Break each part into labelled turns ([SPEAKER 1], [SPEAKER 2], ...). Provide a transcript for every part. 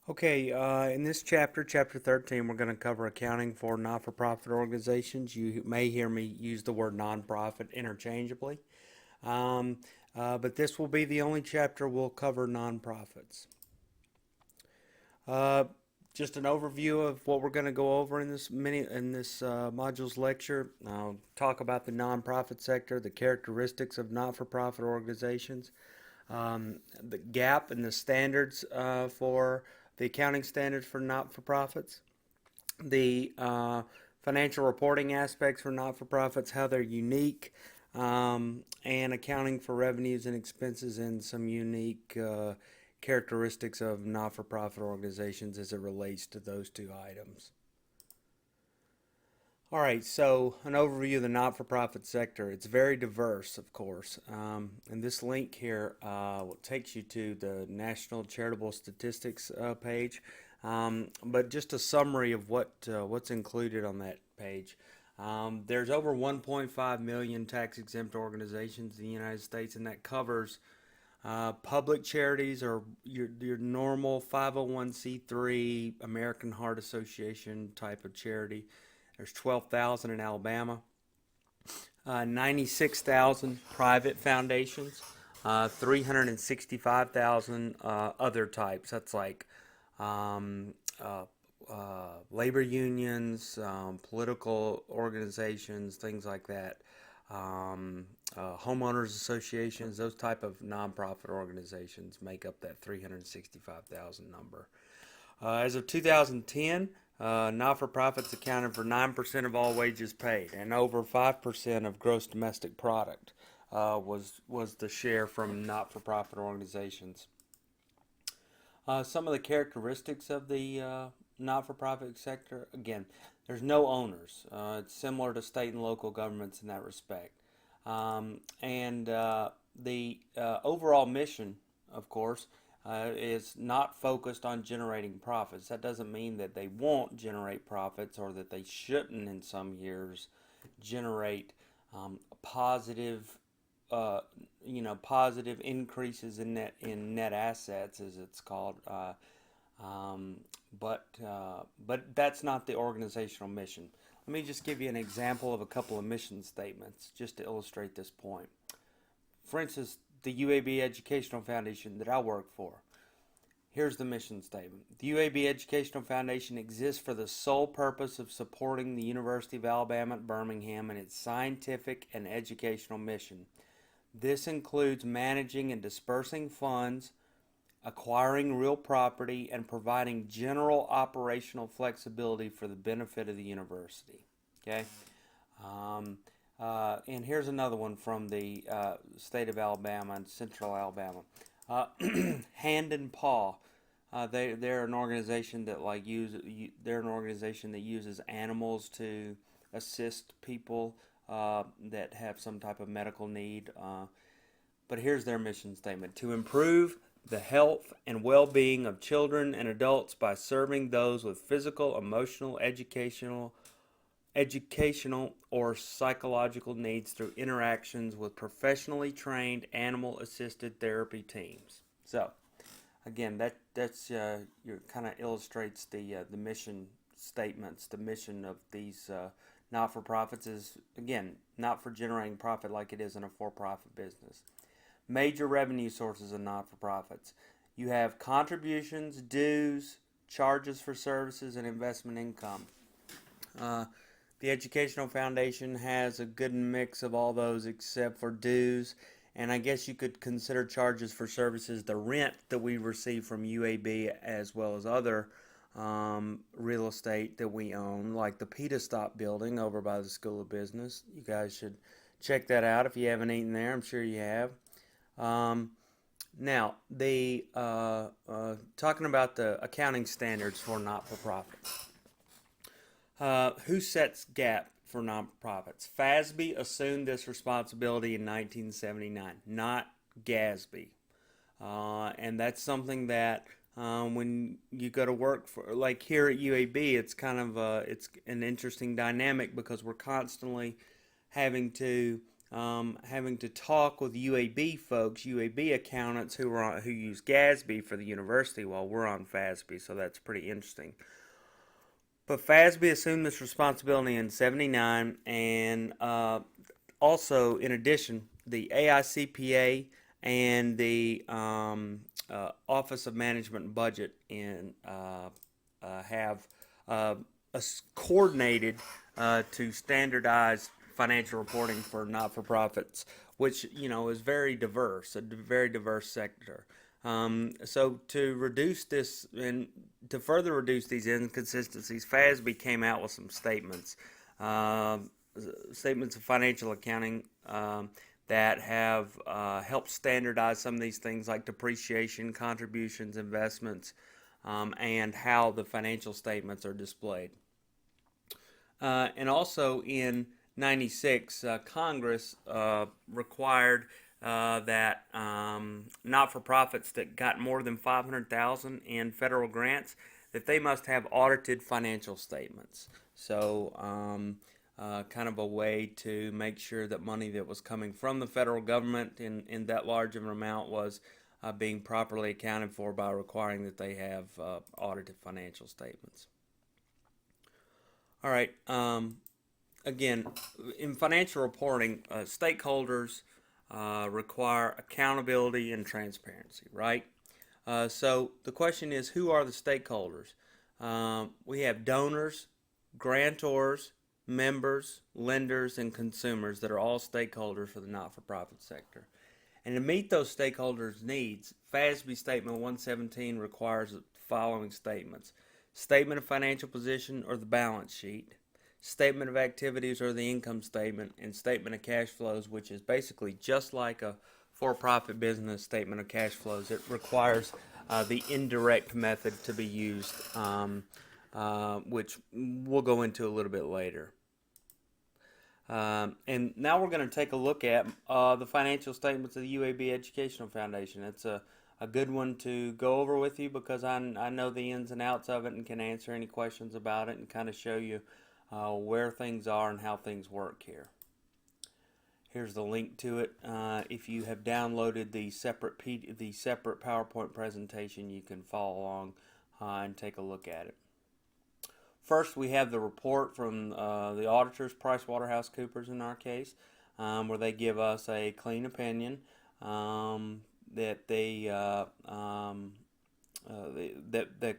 [SPEAKER 1] Okay, in this chapter, chapter 13, we're going to cover accounting for not-for-profit organizations. You may hear me use the word nonprofit interchangeably, um, but this will be the only chapter we'll cover nonprofits. Uh, just an overview of what we're going to go over in this module's lecture. I'll talk about the nonprofit sector, the characteristics of not-for-profit organizations, the gap in the standards for the accounting standards for not-for-profits, the financial reporting aspects for not-for-profits, how they're unique, and accounting for revenues and expenses and some unique characteristics of not-for-profit organizations as it relates to those two items. All right, so an overview of the not-for-profit sector. It's very diverse, of course. And this link here takes you to the National Charitable Statistics page. But just a summary of what's included on that page. There's over 1.5 million tax-exempt organizations in the United States, and that covers public charities or your normal 501c3 American Heart Association type of charity. There's 12,000 in Alabama, 96,000 private foundations, 365,000 other types. That's like um, uh, labor unions, political organizations, things like that. Homeowners associations, those type of nonprofit organizations make up that 365,000 number. As of 2010, not-for-profits accounted for 9% of all wages paid, and over 5% of gross domestic product was the share from not-for-profit organizations. Some of the characteristics of the not-for-profit sector, again, there's no owners. It's similar to state and local governments in that respect. And the overall mission, of course, is not focused on generating profits. That doesn't mean that they won't generate profits or that they shouldn't in some years generate positive, uh, positive increases in net assets, as it's called. Um, but that's not the organizational mission. Let me just give you an example of a couple of mission statements just to illustrate this point. For instance, the UAB Educational Foundation that I work for. Here's the mission statement. The UAB Educational Foundation exists for the sole purpose of supporting the University of Alabama at Birmingham and its scientific and educational mission. This includes managing and dispersing funds, acquiring real property, and providing general operational flexibility for the benefit of the university. Okay? Um, and here's another one from the state of Alabama and central Alabama. Uh, Hand and Paw. They're an organization that they're an organization that uses animals to assist people that have some type of medical need. But here's their mission statement: to improve the health and well-being of children and adults by serving those with physical, emotional, educational or psychological needs through interactions with professionally trained animal assisted therapy teams. So, again, that's your kind of illustrates the mission statements. The mission of these not for profits is, again, not for generating profit like it is in a for profit business. Major revenue sources of not for profits: you have contributions, dues, charges for services, and investment income. Uh, the Educational Foundation has a good mix of all those except for dues. And I guess you could consider charges for services the rent that we receive from UAB as well as other real estate that we own, like the Pita Stop building over by the School of Business. You guys should check that out if you haven't eaten there. I'm sure you have. Um, Now, the talking about the accounting standards for not-for-profits. Who sets GAAP for nonprofits? FASB assumed this responsibility in 1979, not GASB. And that's something that when you go to work for, like here at UAB, it's kind of it's an interesting dynamic because we're constantly having to having to talk with UAB folks, UAB accountants who use GASB for the university while we're on FASB, so that's pretty interesting. But FASB assumed this responsibility in '79, and also, in addition, the AICPA and the Office of Management and Budget have uh, coordinated to standardize financial reporting for not-for-profits, which is very diverse, a very diverse sector. So to reduce this and to further reduce these inconsistencies, FASB came out with some statements, uh, statements of financial accounting that have helped standardize some of these things like depreciation, contributions, investments, and how the financial statements are displayed. And also in '96, Congress required that not-for-profits that got more than 500,000 in federal grants, that they must have audited financial statements. So kind of a way to make sure that money that was coming from the federal government in that large of an amount was being properly accounted for by requiring that they have audited financial statements. All right. Again, in financial reporting, stakeholders require accountability and transparency, right? So the question is, who are the stakeholders? We have donors, grantors, members, lenders, and consumers that are all stakeholders for the not-for-profit sector. And to meet those stakeholders' needs, FASB Statement 117 requires the following statements: statement of financial position or the balance sheet, statement of activities or the income statement, and statement of cash flows, which is basically just like a for-profit business statement of cash flows. It requires the indirect method to be used, which we'll go into a little bit later. And now we're going to take a look at the financial statements of the UAB Educational Foundation. It's a good one to go over with you because I know the ins and outs of it and can answer any questions about it and kind of show you where things are and how things work here. Here's the link to it. If you have downloaded the separate PowerPoint presentation, you can follow along and take a look at it. First, we have the report from the auditors, PricewaterhouseCoopers in our case, where they give us a clean opinion that that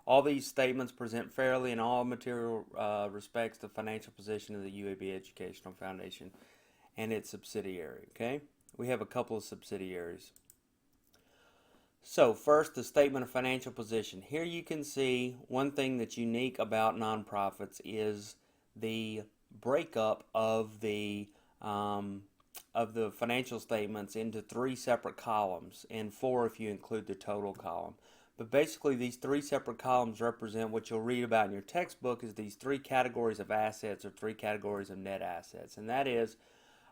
[SPEAKER 1] all these statements present fairly in all material respects the financial position of the UAB Educational Foundation and its subsidiary. Okay, we have a couple of subsidiaries. So first, the statement of financial position. Here you can see one thing that's unique about nonprofits is the breakup of the financial statements into 3 separate columns, and 4 if you include the total column. But basically, these 3 separate columns represent what you'll read about in your textbook is these 3 categories of assets or 3 categories of net assets, and that is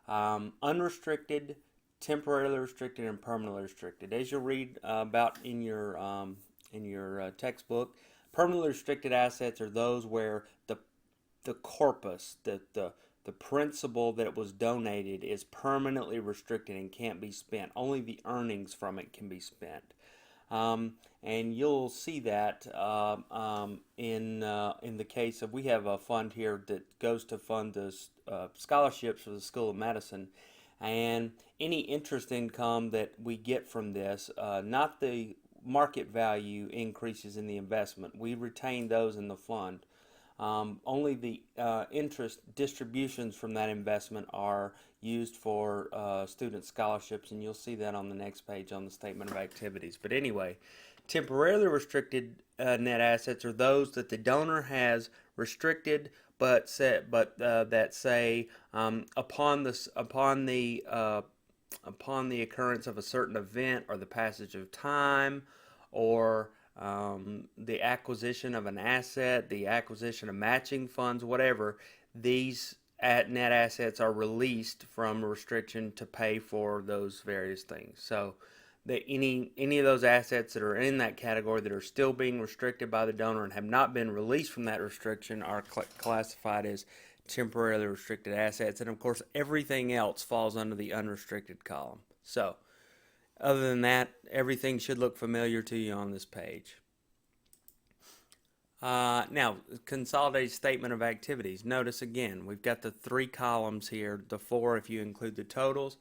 [SPEAKER 1] unrestricted, temporarily restricted, and permanently restricted. As you'll read about in your textbook, permanently restricted assets are those where the corpus, the principal that was donated is permanently restricted and can't be spent. Only the earnings from it can be spent. And you'll see that in the case of, we have a fund here that goes to fund the scholarships for the School of Medicine, and any interest income that we get from this, not the market value increases in the investment. We retain those in the fund. Only the interest distributions from that investment are used for student scholarships, and you'll see that on the next page on the statement of activities. But anyway, temporarily restricted net assets are those that the donor has restricted, but that say upon the occurrence of a certain event or the passage of time, or the acquisition of an asset, the acquisition of matching funds, whatever, these net assets are released from restriction to pay for those various things. So any of those assets that are in that category that are still being restricted by the donor and have not been released from that restriction are classified as temporarily restricted assets, and of course everything else falls under the unrestricted column. So other than that, everything should look familiar to you on this page. Now, consolidated statement of activities. Notice again, we've got the 3 columns here, the 4 if you include the totals.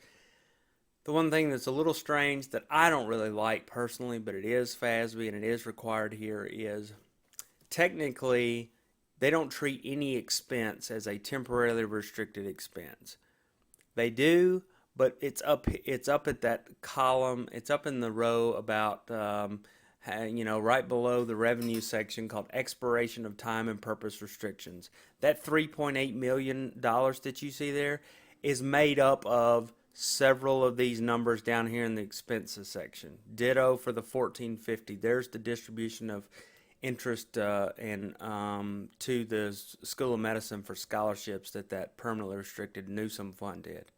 [SPEAKER 1] The one thing that's a little strange that I don't really like personally, but it is FASB and it is required here, is technically they don't treat any expense as a temporarily restricted expense. They do, but it's up at that column. It's up in the row about right below the revenue section called expiration of time and purpose restrictions. That $3.8 million that you see there is made up of several of these numbers down here in the expenses section. Ditto for the 1450. There's the distribution of interest to the School of Medicine for scholarships that permanently restricted Newsom fund did.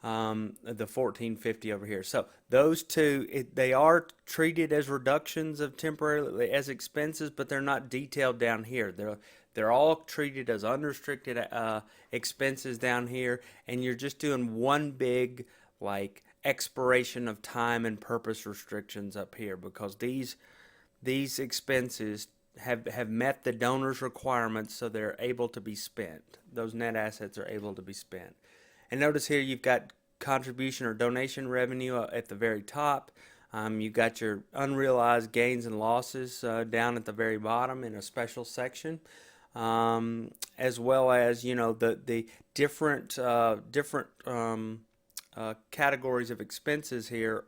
[SPEAKER 1] The 1450 over here. So those two, they are treated as reductions of temporarily as expenses, but they're not detailed down here. They're all treated as unrestricted expenses down here, and you're just doing one big like expiration of time and purpose restrictions up here because these expenses have met the donor's requirements, so they're able to be spent. Those net assets are able to be spent. And notice here you've got contribution or donation revenue at the very top. You've got your unrealized gains and losses down at the very bottom in a special section, as well as the different categories of expenses here.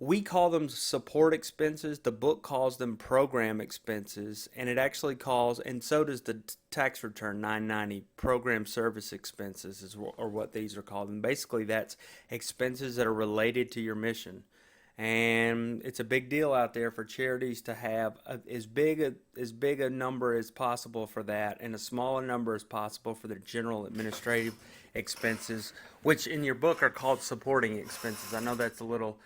[SPEAKER 1] We call them support expenses. The book calls them program expenses, and it actually calls, and so does the tax return 990, program service expenses or what these are called. And basically that's expenses that are related to your mission. And it's a big deal out there for charities to have as big a number as possible for that and a smaller number as possible for their general administrative expenses, which in your book are called supporting expenses. I know that's a little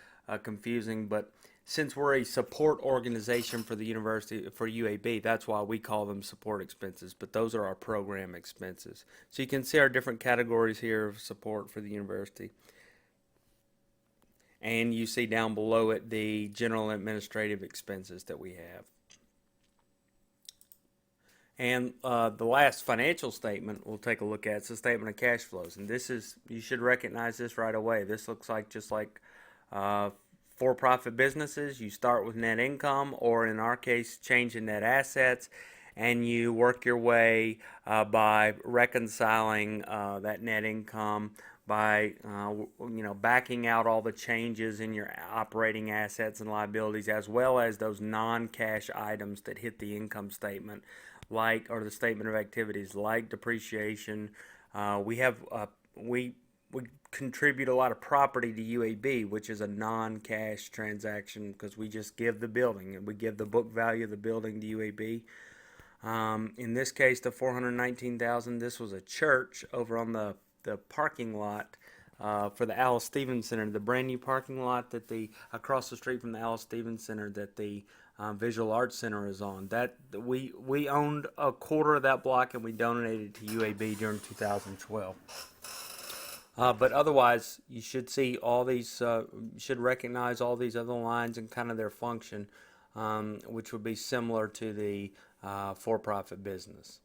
[SPEAKER 1] confusing, but since we're a support organization for the university, for UAB, that's why we call them support expenses, but those are our program expenses. So you can see our different categories here of support for the university. And you see down below it the general administrative expenses that we have. And the last financial statement we'll take a look at is the statement of cash flows. And this is, you should recognize this right away. This looks like just like for-profit businesses. You start with net income, or in our case, change in net assets, and you work your way by reconciling that net income by backing out all the changes in your operating assets and liabilities, as well as those non-cash items that hit the income statement, or the statement of activities, like depreciation. We contribute a lot of property to UAB, which is a non-cash transaction because we just give the building and we give the book value of the building to UAB. In this case, the $419,000. This was a church over on the parking lot for the Alice Stevens Center, the brand new parking lot that across the street from the Alice Stevens Center that the Visual Arts Center is on. That we owned a quarter of that block and we donated to UAB during 2012. But otherwise, you should see all these, should recognize all these other lines and kind of their function, which would be similar to the for-profit business.